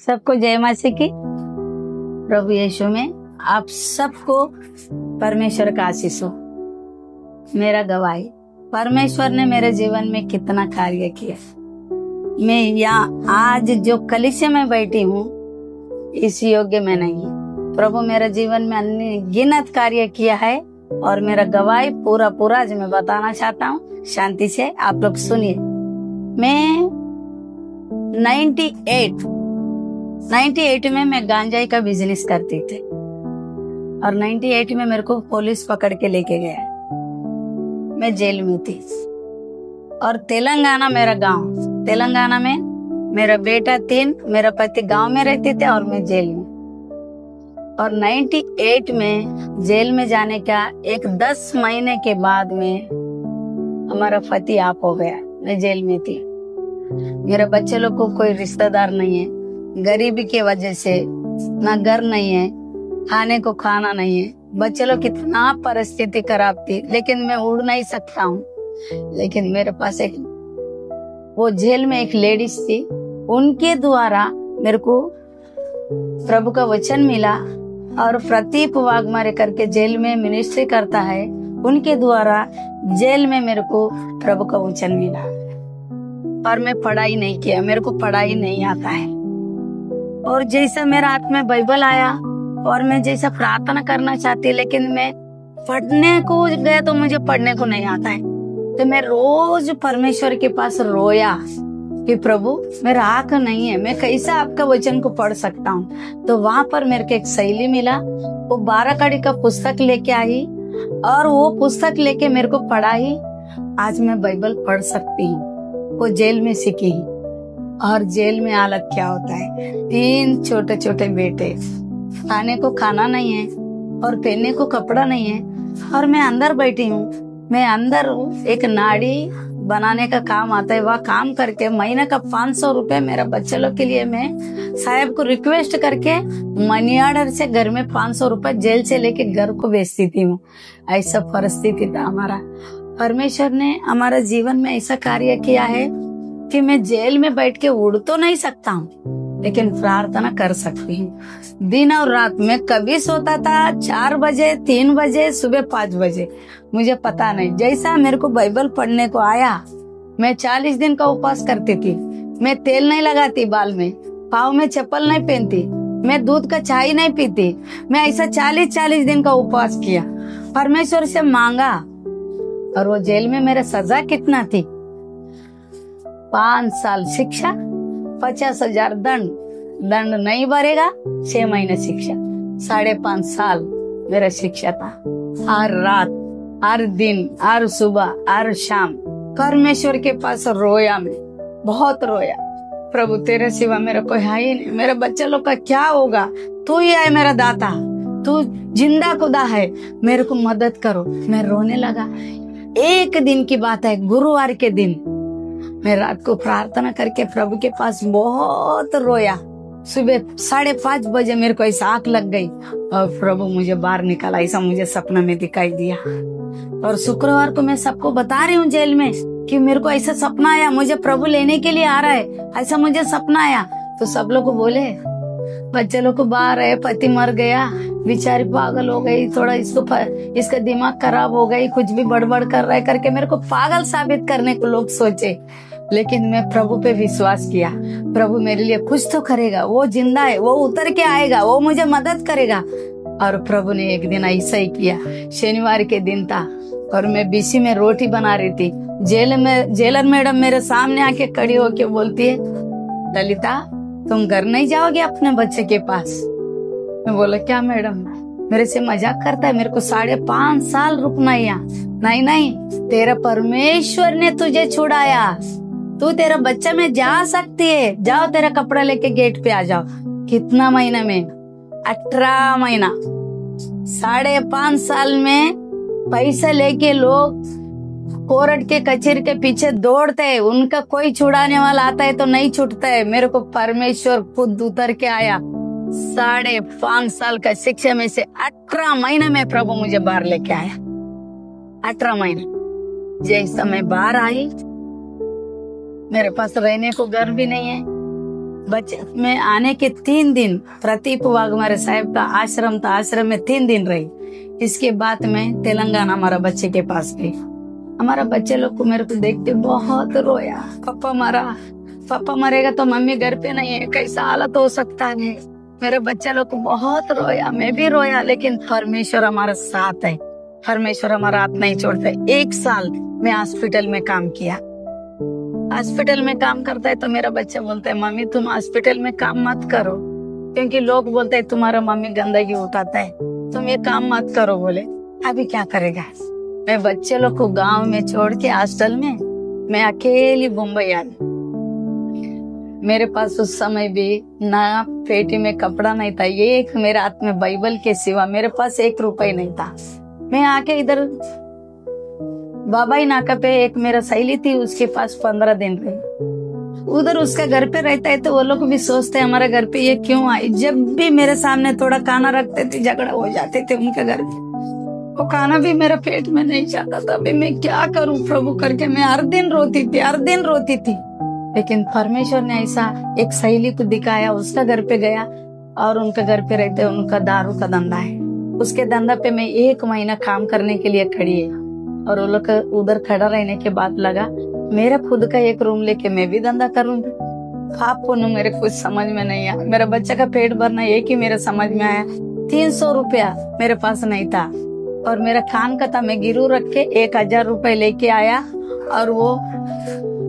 सबको जय मसीह की। प्रभु यीशु में आप सबको परमेश्वर का आशीष हो। मेरा गवाही, परमेश्वर ने मेरे जीवन में कितना कार्य किया। मैं यहाँ आज जो कलीसिया में बैठी हूँ इस योग्य में नहीं। प्रभु मेरे जीवन में अनगिनत कार्य किया है और मेरा गवाही पूरा आज मैं बताना चाहता हूँ। शांति से आप लोग सुनिए। मैं 98 में मैं गांजाई का बिजनेस करती थी और 98 में मेरे को पुलिस पकड़ के लेके गया। मैं जेल में थी और तेलंगाना मेरा गांव। तेलंगाना में मेरा बेटा 3, मेरा पति गांव में रहते थे और मैं जेल में। और 98 में जेल में जाने का 10 महीने के बाद में हमारा पति आप हो गया। मैं जेल में थी। मेरे बच्चे लोग को कोई रिश्तेदार नहीं है। गरीबी की वजह से ना घर नहीं है, खाने को खाना नहीं है। बच्चे लोग कितना परिस्थिति खराब थी, लेकिन मैं उड़ नहीं सकता हूँ। लेकिन मेरे पास वो जेल में एक लेडीज थी, उनके द्वारा मेरे को प्रभु का वचन मिला। और प्रदीप वाघमारे करके जेल में मिनिस्ट्री करता है, उनके द्वारा जेल में मेरे को प्रभु का वचन मिला। और मैं पढ़ाई नहीं किया, मेरे को पढ़ाई नहीं आता है। और जैसा मेरा हाथ में बाइबल आया और मैं जैसा प्रार्थना करना चाहती, लेकिन मैं पढ़ने को गया तो मुझे पढ़ने को नहीं आता है। तो मैं रोज परमेश्वर के पास रोया कि प्रभु मेरा आंख नहीं है, मैं कैसे आपका वचन को पढ़ सकता हूँ। तो वहां पर मेरे को एक सहेली मिला, वो 12 कड़ी का पुस्तक लेके आई और वो पुस्तक लेके मेरे को पढ़ाई। आज मैं बाइबल पढ़ सकती हूँ। वो जेल में सीखी। और जेल में अलग क्या होता है, 3 छोटे छोटे बेटे, खाने को खाना नहीं है और पहनने को कपड़ा नहीं है। और मैं अंदर बैठी हूँ। मैं अंदर एक नाड़ी बनाने का काम आता है, वह काम करके महीने का 500 रुपए मेरा बच्चे लोग के लिए मैं साहब को रिक्वेस्ट करके मनी ऑर्डर से घर में 500 रुपए जेल से लेके घर को भेजती थी हूँ। ऐसा परिस्थिति था हमारा। परमेश्वर ने हमारा जीवन में ऐसा कार्य किया है कि मैं जेल में बैठ के उड़ तो नहीं सकता हूँ, लेकिन प्रार्थना कर सकती हूँ। दिन और रात में कभी सोता था 4 बजे, 3 बजे, सुबह 5 बजे, मुझे पता नहीं। जैसा मेरे को बाइबल पढ़ने को आया, मैं 40 दिन का उपवास करती थी। मैं तेल नहीं लगाती बाल में, पाँव में चप्पल नहीं पहनती, मैं दूध का चाय नहीं पीती। मैं ऐसा 40 दिन का उपवास किया, परमेश्वर से मांगा। और वो जेल में मेरा सजा कितना थी, 5 साल शिक्षा, 50,000 दंड नहीं भरेगा, 6 महीने शिक्षा, 5.5 साल मेरा शिक्षा था। हर रात, हर दिन, हर सुबह, हर शाम परमेश्वर के पास रोया। मैं बहुत रोया, प्रभु तेरे सिवा मेरा कोई है ही नहीं। मेरे बच्चे लोग का क्या होगा, तू ही है मेरा दाता, तू जिंदा खुदा है, मेरे को मदद करो। मैं रोने लगा। एक दिन की बात है, गुरुवार के दिन मैं रात को प्रार्थना करके प्रभु के पास बहुत रोया। सुबह 5:30 बजे मेरे को ऐसा आंख लग गई और प्रभु मुझे बाहर निकाला। ऐसा मुझे सपना में दिखाई दिया। और शुक्रवार को मैं सबको बता रही हूँ जेल में कि मेरे को ऐसा सपना आया, मुझे प्रभु लेने के लिए आ रहा है, ऐसा मुझे सपना आया। तो सब लोग को बोले बच्चे लोग को बाहर है, पति मर गया, बेचारी पागल हो गई, थोड़ा इसका दिमाग खराब हो गई, कुछ भी बड़बड़ कर रहा है करके मेरे को पागल साबित करने को लोग सोचे। लेकिन मैं प्रभु पे विश्वास किया, प्रभु मेरे लिए कुछ तो करेगा, वो जिंदा है, वो उतर के आएगा, वो मुझे मदद करेगा। और प्रभु ने एक दिन ऐसा ही किया। शनिवार के दिन था और मैं बीसी में रोटी बना रही थी। जेलर मैडम मेरे सामने आके खड़ी होके बोलती है, ललिता तुम घर नहीं जाओगे अपने बच्चे के पास? मैं बोला क्या मैडम, मेरे से मजाक करता है, मेरे को 5.5 साल रुकना है यहाँ। नहीं, तेरा परमेश्वर ने तुझे छुड़ाया, तू तेरा बच्चा में जा सकती है, जाओ तेरा कपड़ा लेके गेट पे आ जाओ। कितना महीना में? 18 महीना। 5.5 साल में पैसा लेके लोग कोर्ट के कचहरी के पीछे दौड़ते हैं, उनका कोई छुड़ाने वाला आता है तो नहीं छूटता है। मेरे को परमेश्वर खुद उतर के आया। 5.5 साल का शिक्षा में से 18 महीने में प्रभु मुझे बाहर लेके आया। 18 महीने। जैसा मैं बाहर आई, मेरे पास रहने को घर भी नहीं है, बच्चे में आने के 3 दिन प्रतीप वाघमारे साहब का आश्रम था, आश्रम में 3 दिन रही। इसके बाद में तेलंगाना हमारा बच्चे के पास गई। हमारा बच्चे लोग को मेरे को देखते बहुत रोया, पापा मरा, पापा मरेगा तो मम्मी घर पे नहीं है, कैसा हालत हो सकता है। मेरे बच्चे लोग को बहुत रोया, मैं भी रोया, लेकिन परमेश्वर हमारा साथ है, परमेश्वर हमारा हाथ नहीं छोड़ते। 1 साल मैं हॉस्पिटल में काम किया। हॉस्पिटल में काम करता है तो मेरा बच्चा बोलता है, मम्मी तुम हॉस्पिटल में काम मत करो, क्योंकि लोग बोलते हैं तुम्हारा मम्मी गंदगी उठाता है, तुम ये काम मत करो। बोले अभी क्या करेगा। मैं बच्चे लोग को गांव में छोड़ के हॉस्टल में मैं अकेली मुंबई आ गई। मेरे पास उस समय भी ना पेटी में कपड़ा नहीं था, ये एक मेरे हाथ में बाइबल के सिवा मेरे पास 1 रुपए नहीं था। मैं आके इधर बाबाई नाका पे एक मेरा सहेली थी, उसके पास 15 दिन रही। उधर उसका घर पे रहता है तो वो लोग भी सोचते हैं हमारे घर पे ये क्यों आई। जब भी मेरे सामने थोड़ा खाना रखते थे झगड़ा हो जाते थे उनके घर पे। वो खाना भी मेरा पेट में नहीं जाता था। अभी मैं क्या करूं प्रभु करके मैं हर दिन रोती थी, हर दिन रोती थी। लेकिन परमेश्वर ने ऐसा एक सहेली को दिखाया, उसका घर पे गया और उनका घर पे रहते उनका दारू का धंधा है। उसके धंधा पे मैं 1 महीना काम करने के लिए खड़ी है और वो लोग उधर खड़ा रहने के बाद लगा मेरा खुद का एक रूम लेके मैं भी धंधा करूंगी। आपको न मेरे कुछ समझ में नहीं आया। मेरा बच्चा का पेट भरना एक ही मेरे समझ में आया। 300 रुपया मेरे पास नहीं था और मेरा खान का था। मैं गिरू रख के 1000 रुपए लेके आया और वो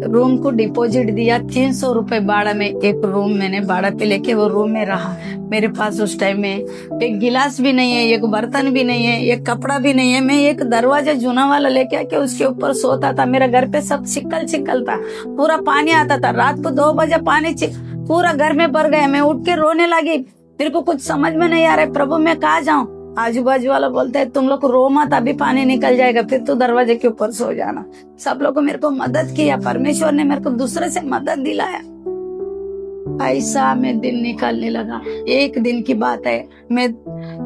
रूम को डिपॉजिट दिया। 300 रुपए भाड़ा में एक रूम मैंने भाड़ा पे लेके वो रूम में रहा। मेरे पास उस टाइम में एक गिलास भी नहीं है, एक बर्तन भी नहीं है, एक कपड़ा भी नहीं है। मैं एक दरवाजा जूना वाला लेके आके उसके ऊपर सोता था। मेरा घर पे सब चिक्कल था, पूरा पानी आता था। रात को 2 बजे पानी पूरा घर में भर गया। मैं उठ के रोने लगी। मेरे को कुछ समझ में नहीं आ रहा है, प्रभु मैं कहाँ जाऊँ। आजू बाजू वाला बोलता है तुम लोग रो मत, अभी पानी निकल जाएगा, फिर तो दरवाजे के ऊपर सो जाना। सब लोगों मेरे को मदद किया। परमेश्वर ने मेरे को दूसरे से मदद दिलाया। ऐसा मैं दिन निकालने लगा। एक दिन की बात है, मैं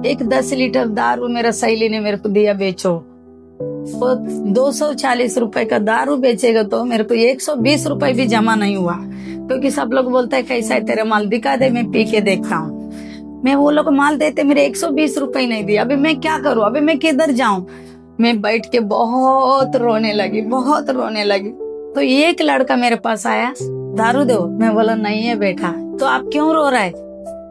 एक 10 लीटर दारू मेरा सहेली ने मेरे को दिया, बेचो। वो 240 रुपए का दारू बेचेगा तो मेरे को 120 रुपए भी जमा नहीं हुआ, क्योंकि सब लोग बोलते है कैसा है तेरा माल, दिखा दे मैं पी के देखता हूँ। मैं वो लोग माल देते, मेरे 120 रुपए नहीं दिया। अभी मैं क्या करूँ, अभी मैं किधर जाऊं। मैं बैठ के बहुत रोने लगी, बहुत रोने लगी। तो एक लड़का मेरे पास आया, दारू दो। मैं बोला नहीं है बेटा। तो आप क्यों रो रहा है।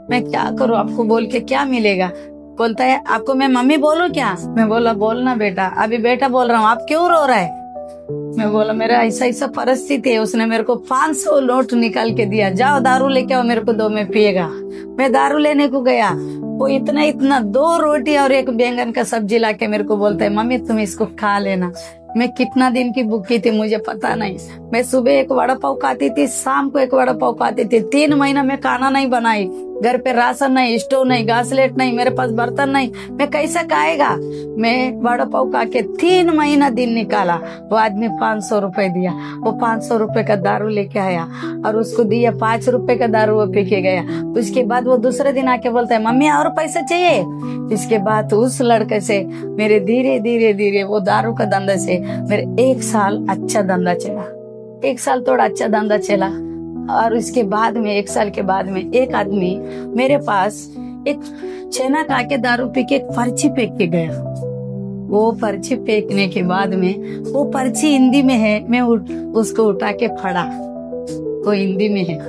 मैं क्या करूँ, आपको बोल के क्या मिलेगा। बोलता है आपको मैं मम्मी बोलूं क्या। मैं बोला बोलना बेटा। अभी बेटा बोल रहा हूँ, आप क्यों रो रहा है। मैं बोला मेरा ऐसा परिस्थिति है। उसने मेरे को 500 नोट निकाल के दिया, जाओ दारू लेके आओ मेरे को दो, मैं पिएगा। मैं दारू लेने को गया, वो इतना 2 रोटी और 1 बैंगन का सब्जी लाके मेरे को बोलता है मम्मी तुम इसको खा लेना। मैं कितना दिन की भूखी थी मुझे पता नहीं। मैं सुबह 1 वड़ा पाव खाती थी, शाम को 1 वड़ा पाव खाती थी। 3 महीना में खाना नहीं बनाई। घर पे राशन नहीं, स्टोव नहीं, गैसलेट नहीं, मेरे पास बर्तन नहीं, मैं कैसे खाएगा। मैं वड़ा पाव खा के 3 महीना दिन निकाला। वो आदमी 500 रुपए दिया। वो 500 रुपए का दारू लेके आया और उसको दिया 5 रुपए का दारू, वो पी के गया। उसके बाद वो दूसरे दिन आके बोलता है मम्मी और पैसे चाहिए। इसके बाद उस लड़के से मेरे धीरे वो दारू का धंधा से मेरे 1 साल अच्छा धंधा चला। 1 साल थोड़ा अच्छा धंधा चला और उसके बाद में 1 साल के बाद में एक आदमी मेरे पास एक छेना खा के दारू पी के एक पर्ची फेंक के गया। वो पर्ची फेंकने के बाद में वो पर्ची हिंदी में है, मैं उसको उठा के पढ़ा। वो हिंदी में है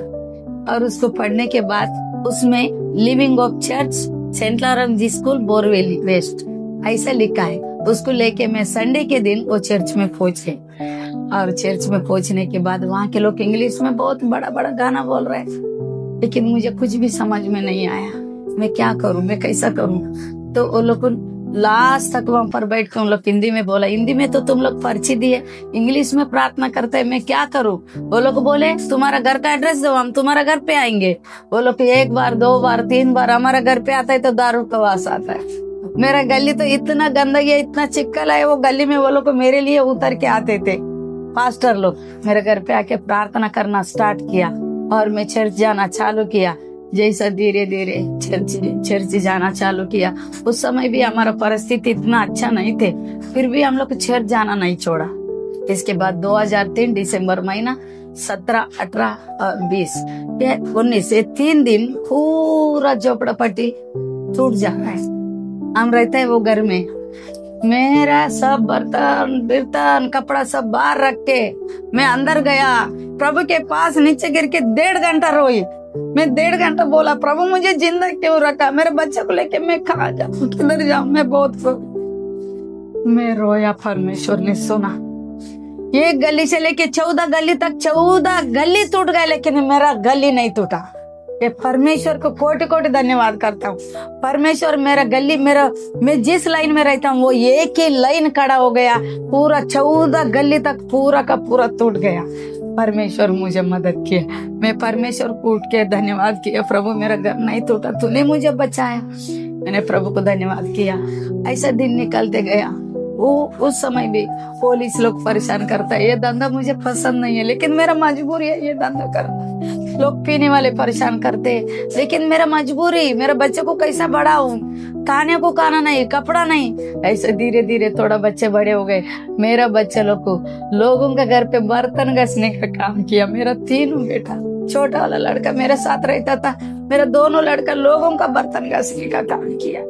और उसको पढ़ने के बाद उसमें living of church Saint Lawrence school Borivali West ऐसा लिखा है। उसको लेके मैं संडे के दिन वो चर्च में पहुंच गई और चर्च में पहुंचने के बाद वहाँ के लोग इंग्लिश में बहुत बड़ा गाना बोल रहे हैं, लेकिन मुझे कुछ भी समझ में नहीं आया। मैं क्या करूं, मैं कैसा करूं। तो वो लोग लास्ट तक वहाँ पर बैठ के उन लोग हिंदी में बोला, हिंदी में तो तुम लोग पर्ची दिए, इंग्लिश में प्रार्थना करते हैं, मैं क्या करूं। वो लोग बोले तुम्हारा घर का एड्रेस दो, हम तुम्हारा घर पे आएंगे। वो लोग 1 बार 2 बार 3 बार हमारा घर पे आता है तो दारू का वास आता है। मेरा गली तो इतना गंदगी है, इतना चिक्कल है। वो गली में वो लोग मेरे लिए उतर के आते थे। पास्टर लोग मेरे घर पे आके प्रार्थना करना स्टार्ट किया और मैं चर्च जाना चालू किया। जैसा धीरे चर्च जाना चालू किया, उस समय भी हमारा परिस्थिति इतना अच्छा नहीं थे, फिर भी हम लोग चर्च जाना नहीं छोड़ा। इसके बाद 2003 दिसंबर महीना 17, 18 और 20 ये 19 ये 3 दिन पूरा झोपड़पट्टी टूट जा रहा है। हम रहते हैं वो घर में, मेरा सब बर्तन बिर्तन कपड़ा सब बाहर रख के मैं अंदर गया, प्रभु के पास नीचे गिर के 1.5 घंटा रोई। मैं 1.5 घंटा बोला, प्रभु मुझे जिंदा क्यों रखा, मेरे बच्चे को लेके मैं कहाँ जाऊँ, किधर जाऊँ, मैं बहुत मैं रोया। परमेश्वर ने सुना। एक गली से लेके 14 गली तक 14 गली टूट गए, लेकिन मेरा गली नहीं टूटा। ये परमेश्वर को कोटि कोटि धन्यवाद करता हूँ। परमेश्वर मेरा गली, मैं जिस लाइन में रहता हूँ वो एक ही लाइन खड़ा हो गया, पूरा 14 गली तक पूरा का पूरा टूट गया। परमेश्वर मुझे मदद किया। मैं परमेश्वर को उठ के धन्यवाद किया, प्रभु मेरा घर नहीं टूटा, तूने मुझे बचाया। मैंने प्रभु को धन्यवाद किया। ऐसा दिन निकलते गया। वो उस समय भी पुलिस लोग परेशान करता है, ये धंधा मुझे पसंद नहीं है, लेकिन मेरा मजबूरी है ये धंधा करना। लोग पीने वाले परेशान करते, लेकिन मेरा मजबूरी, मेरे बच्चे को कैसा बढ़ाऊं, खाने को खाना नहीं, कपड़ा नहीं। ऐसे धीरे धीरे थोड़ा बच्चे बड़े हो गए। मेरा बच्चे लोगों के घर पे बर्तन घसने का काम किया। मेरा 3 बेटा, छोटा वाला लड़का मेरे साथ रहता था, मेरा दोनों लड़का लोगों का बर्तन घसने का काम किया।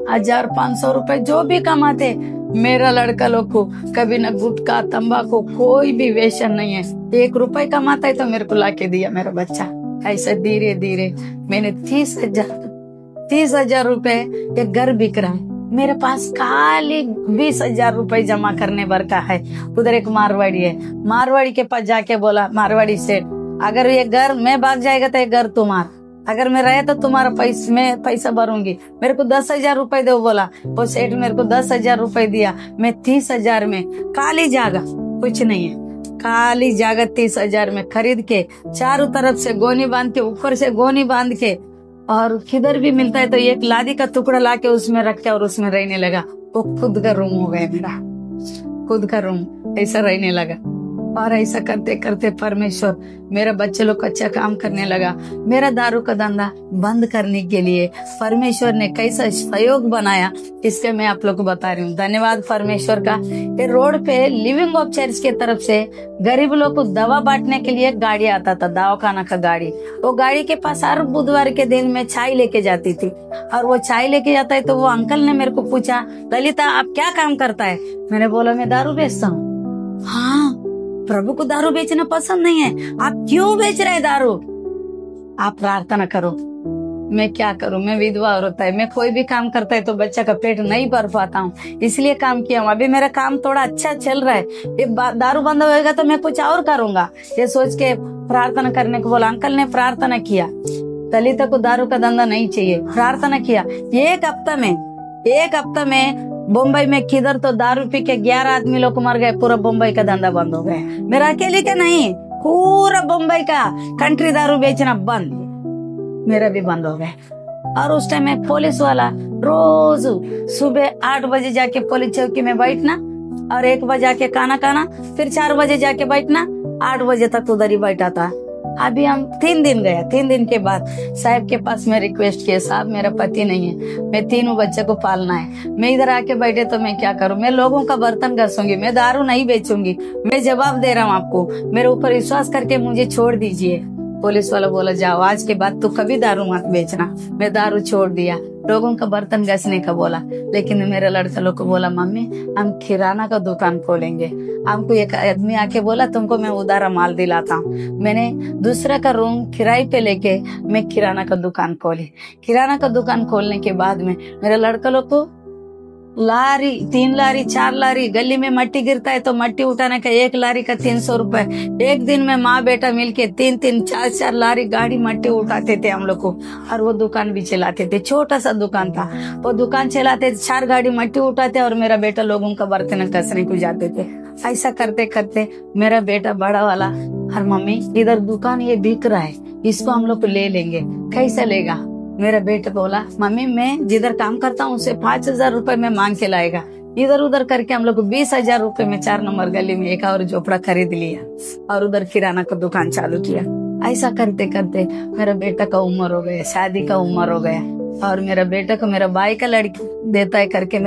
1500 रुपए जो भी कमाते, मेरा लड़का लोग को कभी न गुटखा तंबाकू कोई भी वेशन नहीं है। 1 रुपए कमाता है तो मेरे को लाके दिया मेरा बच्चा। ऐसे धीरे धीरे मैंने 30,000 रुपए के घर बिक रहा है। मेरे पास खाली 20,000 रुपए जमा करने भर का है। उधर एक मारवाड़ी है, मारवाड़ी के पास जाके बोला, मारवाड़ी से अगर ये घर मैं भाग जाएगा तो ये घर तुम्हारा, अगर मैं रहे तो तुम्हारा मैं पैसा भरूंगी, मेरे को 10,000 रुपए दो बोला। वो सेठ मेरे को 10,000 रुपए दिया। मैं 30,000 में खाली जगह, कुछ नहीं है, खाली जगह 30,000 में खरीद के चारों तरफ से गोनी बांध के, ऊपर से गोनी बांध के, और किधर भी मिलता है तो एक लादी का टुकड़ा लाके उसमें रख के और उसमें रहने लगा। वो खुद का रूम हो गया, मेरा खुद का रूम, ऐसा रहने लगा। और ऐसा करते करते परमेश्वर मेरा बच्चे लोग अच्छा काम करने लगा। मेरा दारू का धंधा बंद करने के लिए परमेश्वर ने कैसा सहयोग बनाया, इसके मैं आप लोग को बता रही हूँ। धन्यवाद परमेश्वर का। ये रोड पे लिविंग ऑफ चर्च के तरफ से गरीब लोग को दवा बांटने के लिए गाड़ी आता था, दवाखाना का गाड़ी। वो गाड़ी के पास हर बुधवार के दिन मैं चाय लेके जाती थी, और वो चाय लेके जाता है तो वो अंकल ने मेरे को पूछा, ललिता आप क्या काम करता है? मैंने बोला मैं दारू बेचता हूँ। हाँ, प्रभु को दारू बेचना पसंद नहीं है, आप क्यों बेच रहे दारू? आप प्रार्थना करो। मैं क्या करूं, मैं विधवा औरत है, मैं कोई भी काम करता है तो बच्चा का पेट नहीं भर पाता हूँ, इसलिए काम किया हूँ। अभी मेरा काम थोड़ा अच्छा चल रहा है, ये दारू बंद होएगा तो मैं कुछ और करूंगा, ये सोच के प्रार्थना करने को बोला। अंकल ने प्रार्थना किया, ललिता को दारू का धंधा नहीं चाहिए, प्रार्थना किया। एक हफ्ता में बम्बई में किधर तो दारू पी के 11 आदमी लोग मर गए, पूरा बम्बई का धंधा बंद हो गया। मेरा अकेले का नहीं, पूरा बम्बई का कंट्री दारू बेचना बंद, मेरा भी बंद हो गया। और उस टाइम में पुलिस वाला रोज सुबह 8 बजे जाके पुलिस चौकी में बैठना, और 1 बजे आके खाना खाना, फिर 4 बजे जाके बैठना, 8 बजे तक उधर ही बैठा था। अभी हम 3 दिन गया, 3 दिन के बाद साहब के पास मैं रिक्वेस्ट किया, साहब मेरा पति नहीं है, मैं 3 बच्चे को पालना है, मैं इधर आके बैठे तो मैं क्या करूं? मैं लोगों का बर्तन घसूंगी, मैं दारू नहीं बेचूंगी, मैं जवाब दे रहा हूं आपको, मेरे ऊपर विश्वास करके मुझे छोड़ दीजिए। पुलिस वाला बोला जाओ, आज के बाद तू कभी दारू मत बेचना। मैं दारू छोड़ दिया, लोगों का बर्तन घसने का बोला। लेकिन मेरे लड़का लोग को बोला, मम्मी हम किराना का दुकान खोलेंगे। हमको एक आदमी आके बोला तुमको मैं उधारा माल दिलाता हूँ। मैंने दूसरा का रूम किराए पे लेके मैं किराना का दुकान खोली। किराना का दुकान खोलने के बाद में मेरे लड़का लोग को लारी, 3 लारी 4 लारी, गली में मट्टी गिरता है तो मट्टी उठाने का 1 लारी का 300 रुपए। एक दिन में माँ बेटा मिलके 3-3, 4-4 लारी गाड़ी मट्टी उठाते थे हम लोग को, और वो दुकान भी चलाते थे। छोटा सा दुकान था, वो दुकान चलाते, 4 गाड़ी मट्टी उठाते और मेरा बेटा लोगों का बर्तन कसने को जाते थे। ऐसा करते करते मेरा बेटा बड़ा वाला, हर मम्मी इधर दुकान ये बिक रहा है, इसको हम लोग ले लेंगे, कैसा लेगा? मेरा बेटा बोला, मम्मी मैं जिधर काम करता हूँ उसे 5,000 रुपए में मांग के लाएगा। इधर उधर करके हम लोग 20,000 रुपए में 4 नंबर गली में एक और झोपड़ा खरीद लिया, और उधर किराना का दुकान चालू किया। ऐसा करते करते मेरा बेटा का उम्र हो गया, शादी का उम्र हो गया, और मेरा बेटा को मेरा भाई का लड़की देता है करके,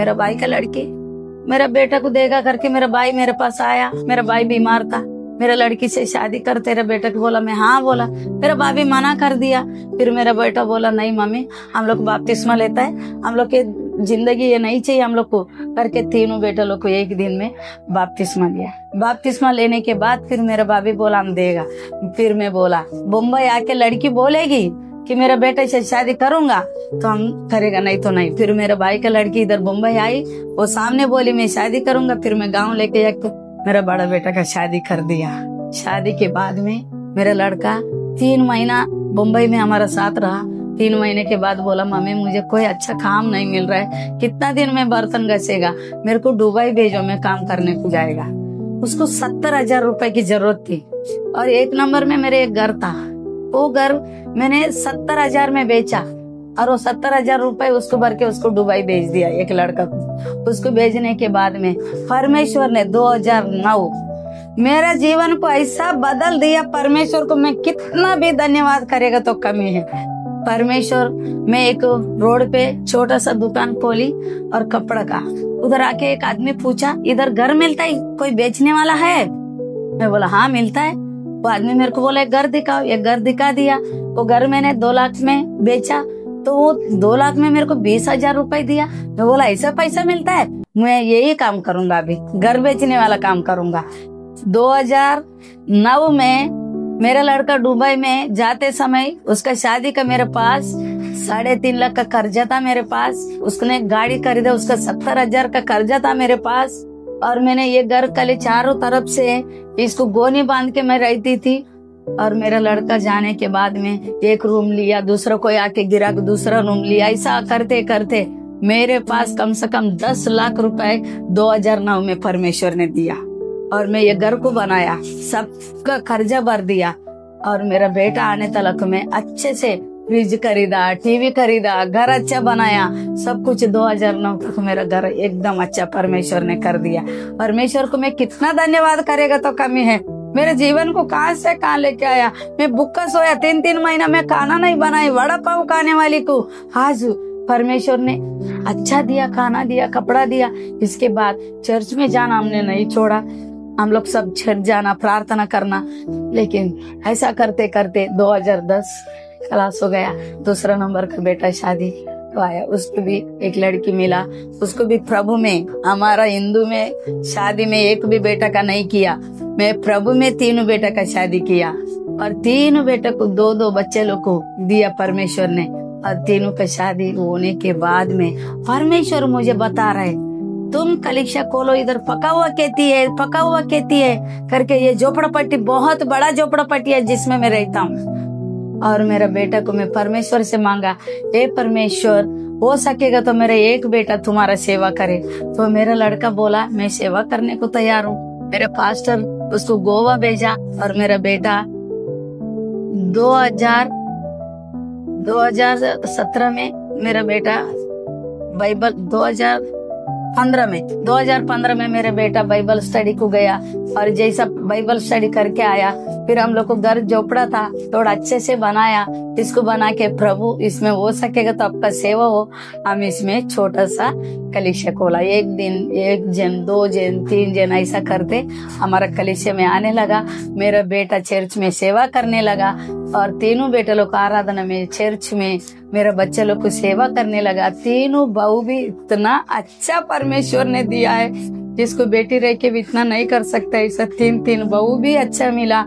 मेरा बेटा को देगा करके मेरा भाई मेरे पास आया। मेरा भाई बीमार था, मेरा लड़की से शादी कर, तेरे बेटे को बोला। मैं हाँ बोला। मेरा भाभी मना कर दिया। फिर मेरा बेटा बोला नहीं मम्मी, हम लोग बपतिस्मा लेता है, हम लोग के जिंदगी ये नहीं चाहिए हम लोग को, करके तीनों बेटा लोग को एक दिन में बपतिस्मा लिया। बपतिस्मा लेने के बाद फिर मेरा भाभी बोला हम देगा। फिर मैं बोला मुंबई आके लड़की बोलेगी कि मेरा बेटे से शादी करूंगा तो हम करेगा, नहीं तो नहीं। फिर मेरे भाई का लड़की इधर मुंबई आई, वो सामने बोली मैं शादी करूंगा। फिर मैं गाँव लेके जाके मेरा बड़ा बेटा का शादी कर दिया। शादी के बाद में मेरा लड़का 3 महीना मुंबई में हमारा साथ रहा। 3 महीने के बाद बोला मम्मी मुझे कोई अच्छा काम नहीं मिल रहा है, कितना दिन में बर्तन घसेगा, मेरे को दुबई भेजो, मैं काम करने को जाएगा। उसको 70,000 रुपए की जरूरत थी और 1 नंबर में मेरे एक घर था, वो घर मैंने 70,000 में बेचा और वो 70,000 रुपए उसको भर के उसको दुबई भेज दिया एक लड़का को। उसको भेजने के बाद में परमेश्वर ने 2009 मेरा जीवन को ऐसा बदल दिया। परमेश्वर को मैं कितना भी धन्यवाद करेगा तो कमी है। परमेश्वर, मैं एक रोड पे छोटा सा दुकान खोली और कपड़ा का, उधर आके एक आदमी पूछा इधर घर मिलता है, कोई बेचने वाला है? मैं बोला हाँ मिलता है। वो आदमी मेरे को बोला एक घर दिखाओ। एक घर दिखा दिया। वो घर मैंने 2 लाख में बेचा, तो वो 2 लाख में मेरे को 20,000 रुपए दिया। मैं बोला ऐसा पैसा मिलता है, मैं यही काम करूंगा, अभी घर बेचने वाला काम करूंगा। 2009 में मेरा लड़का दुबई में जाते समय उसका शादी का मेरे पास 3.5 लाख का कर्जा था मेरे पास। उसने गाड़ी खरीदा, उसका 70,000 का कर्जा था मेरे पास। और मैंने ये घर कले चारों तरफ से इसको गोनी बांध के मैं रहती थी। और मेरा लड़का जाने के बाद में एक रूम लिया, दूसरा कोई आके गिरा, दूसरा रूम लिया। ऐसा करते करते मेरे पास कम से कम 10 लाख रुपए 2009 में परमेश्वर ने दिया और मैं ये घर को बनाया, सबका कर्जा भर दिया। और मेरा बेटा आने तक में अच्छे से फ्रिज खरीदा, टीवी खरीदा, घर अच्छा बनाया, सब कुछ 2009 तक मेरा घर एकदम अच्छा परमेश्वर ने कर दिया। परमेश्वर को मैं कितना धन्यवाद करेगा तो कमी है। मेरे जीवन को कहाँ से कहाँ लेके आया। मैं भूखा सोया 3 महीना, मैं खाना नहीं बनाई, वड़ा पाव खाने वाली को आज परमेश्वर ने अच्छा दिया, खाना दिया, कपड़ा दिया। इसके बाद चर्च में जाना हमने नहीं छोड़ा, हम लोग सब चर्च जाना, प्रार्थना करना। लेकिन ऐसा करते करते 2010 क्लास हो गया, दूसरा नंबर का बेटा शादी तो आया, उसको भी एक लड़की मिला, उसको भी प्रभु में, हमारा हिंदू में शादी में एक भी बेटा का नहीं किया, मैं प्रभु में 3 बेटा का शादी किया और 3 बेटा को 2-2 बच्चे लोग को दिया परमेश्वर ने। और 3 का शादी होने के बाद में परमेश्वर मुझे बता रहे तुम कलीसिया खोलो, इधर पका हुआ कहती है करके। ये झोपड़पट्टी बहुत बड़ा झोपड़पट्टी है जिसमें मैं रहता हूँ। और मेरा बेटा को मैं परमेश्वर से मांगा, हे परमेश्वर हो सकेगा तो मेरा एक बेटा तुम्हारा सेवा करे। तो मेरा लड़का बोला मैं सेवा करने को तैयार हूँ। मेरे पास्टर उसको गोवा भेजा और मेरा बेटा 2017 में मेरा बेटा बाइबल 2015 में मेरा बेटा बाइबल स्टडी को गया और जैसा बाइबल स्टडी करके आया, फिर हम लोग को घर झोपड़ा था थोड़ा अच्छे से बनाया। इसको बना के प्रभु इसमें हो सकेगा तो आपका सेवा हो, हम इसमें छोटा सा कलीसिया खोला। 1 दिन 1 जन 2 जन 3 जन ऐसा करते हमारा कलीसिया में आने लगा। मेरा बेटा चर्च में सेवा करने लगा और 3 बेटा लोग आराधना में, चर्च में मेरा बच्चा लोग को सेवा करने लगा। 3 बहू भी इतना अच्छा परमेश्वर ने दिया है, जिसको बेटी रह के भी इतना नहीं कर सकता। ऐसा 3 बहू भी अच्छा मिला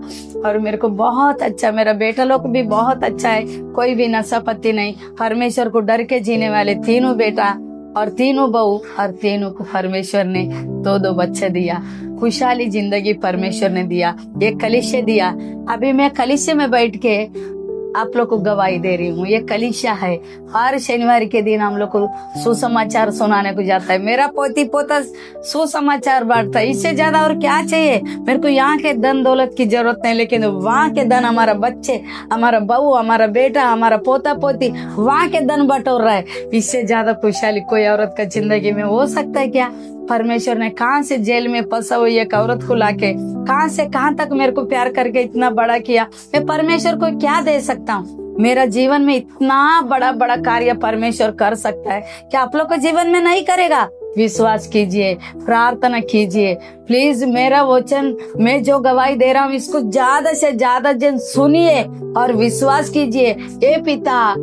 और मेरे को बहुत अच्छा, मेरा बेटा लोग भी बहुत अच्छा है, कोई भी नशा पत्ती नहीं, परमेश्वर को डर के जीने वाले 3 बेटा और 3 बहू और 3 को परमेश्वर ने 2-2 बच्चे दिया। खुशहाली जिंदगी परमेश्वर ने दिया, एक कलीसिया दिया। अभी मैं कलीसिया में बैठ के आप लोग को गवाही दे रही हूँ। ये कलीसिया है, हर शनिवार के दिन हम लोग को सुसमाचार सुनाने को जाता है। मेरा पोती पोता सुसमाचार बांटता है, इससे ज्यादा और क्या चाहिए। मेरे को यहाँ के धन दौलत की जरूरत नहीं, लेकिन वहाँ के धन हमारा बच्चे, हमारा बहू, हमारा बेटा, हमारा पोता पोती वहाँ के धन बटोर रहा है। इससे ज्यादा खुशहाली कोई औरत का जिंदगी में हो सकता है क्या। परमेश्वर ने कहाँ से जेल में फंसा हुई एक औरत को लाके कहाँ से कहाँ तक मेरे को प्यार करके इतना बड़ा किया। मैं परमेश्वर को क्या दे सकता हूँ। मेरा जीवन में इतना बड़ा बड़ा कार्य परमेश्वर कर सकता है, क्या आप लोग के जीवन में नहीं करेगा। विश्वास कीजिए, प्रार्थना कीजिए। प्लीज मेरा वचन, मैं जो गवाही दे रहा हूँ, इसको ज्यादा से ज्यादा जन सुनिए और विश्वास कीजिए। ए पिता,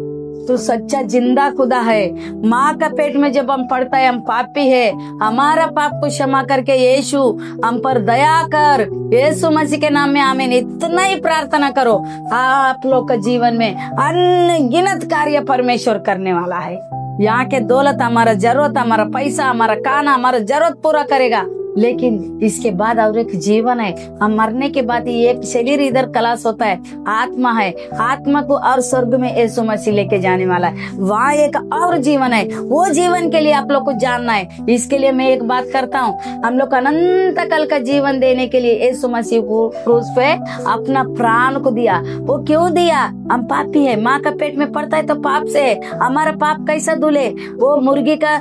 तू सच्चा जिंदा खुदा है। माँ का पेट में जब हम पड़ता है, हम पापी है, हमारा पाप को क्षमा करके यीशु हम पर दया कर। यीशु मसीह के नाम में आमीन। इतना ही प्रार्थना करो, आप लोग का जीवन में अनगिनत कार्य परमेश्वर करने वाला है। यहाँ के दौलत, हमारा जरूरत, हमारा पैसा, हमारा खाना, हमारा जरूरत पूरा करेगा। लेकिन इसके बाद और एक जीवन है। हम मरने के बाद ये एक शरीर इधर कलाश होता है, आत्मा है। आत्मा को और स्वर्ग में यीशु मसीह लेके जाने वाला है। वहाँ एक और जीवन है। वो जीवन के लिए आप लोग को जानना है। इसके लिए मैं एक बात करता हूँ, हम लोग अनंत काल का जीवन देने के लिए यीशु मसीह को क्रूस पे अपना प्राण को दिया। वो क्यों दिया? हम पापी है, माँ का पेट में पड़ता है तो पाप से है। हमारा पाप कैसा धुले? वो मुर्गी का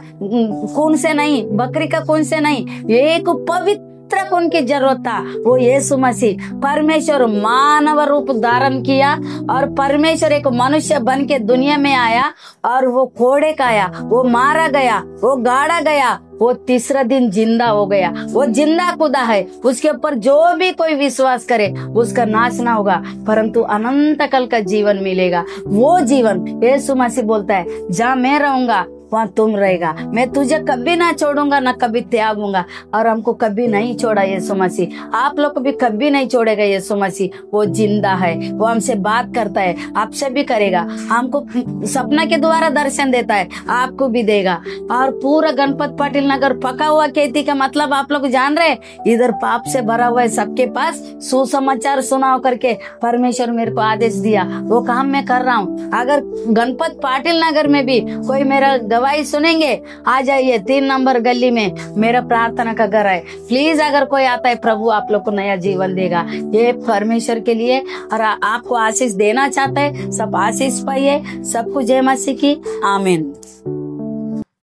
खून से नहीं, बकरी का खून से नहीं, एक पवित्र खून की जरूरत था। वो यीशु मसीह परमेश्वर मानव रूप धारण किया और परमेश्वर एक मनुष्य बन के दुनिया में आया और वो कोड़े का आया, वो मारा गया, वो गाड़ा गया, वो तीसरा दिन जिंदा हो गया। वो जिंदा खुदा है। उसके ऊपर जो भी कोई विश्वास करे उसका नाश ना होगा, परंतु अनंत काल का जीवन मिलेगा। वो जीवन यीशु मसीह बोलता है, जहाँ मैं रहूंगा वहाँ तुम रहेगा, मैं तुझे कभी ना छोड़ूंगा ना कभी त्यागूंगा। और हमको कभी नहीं छोड़ा यीशु मसीह, आप लोग को भी कभी नहीं छोड़ेगा यीशु मसीह। वो जिंदा है, वो हमसे बात करता है, आपसे भी करेगा। हमको सपना के द्वारा दर्शन देता है, आपको भी देगा। और पूरा गणपत पाटिल नगर पका हुआ खेती का मतलब आप लोग जान रहे, इधर पाप से भरा हुआ है, सबके पास सुसमाचार सुनाओ करके परमेश्वर मेरे को आदेश दिया। वो काम मैं कर रहा हूँ। अगर गणपत पाटिल नगर में भी कोई मेरा गवाही सुनेंगे, आ जाइए 3 नंबर गली में, मेरा प्रार्थना का घर है। प्लीज अगर कोई आता है, प्रभु आप लोग को नया जीवन देगा। ये परमेश्वर के लिए और आपको आशीष देना चाहता है। सब आशीष पाइए। सबको जय मसीह की आमीन।